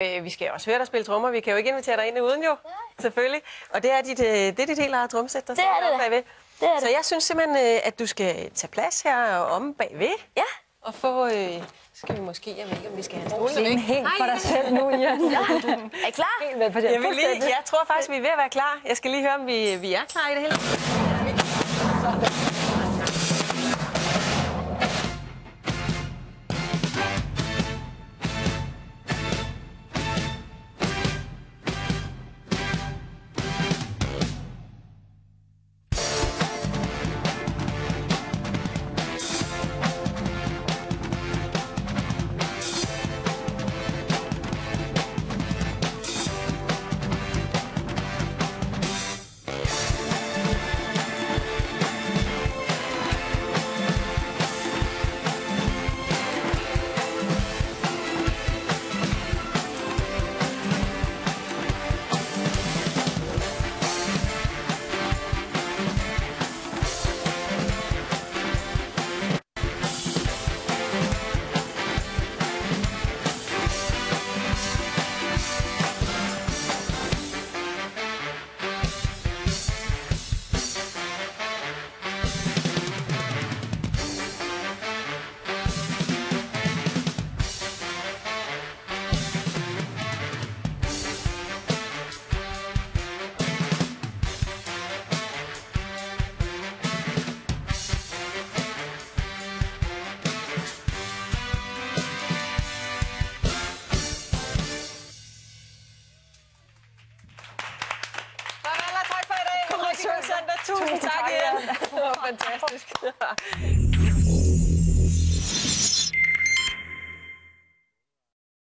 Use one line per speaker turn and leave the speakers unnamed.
Vi skal også høre dig spille trommer. Vi kan jo ikke invitere dig ind uden jo. Nej. Selvfølgelig. Og det er dit helt eget tromsæt, der
det er det
bagved.
Det er det.
Så jeg synes simpelthen, at du skal tage plads her om bagved.
Ja.
Og få... skal vi måske, jeg ved ikke, om vi skal have
stolene væk. Helt for dig selv nu, Jan. Ja. Er I klar?
Jeg tror faktisk, vi er ved at være klar. Jeg skal lige høre, om vi er klar i det hele. Tusind tak, Jan. Det var fantastisk.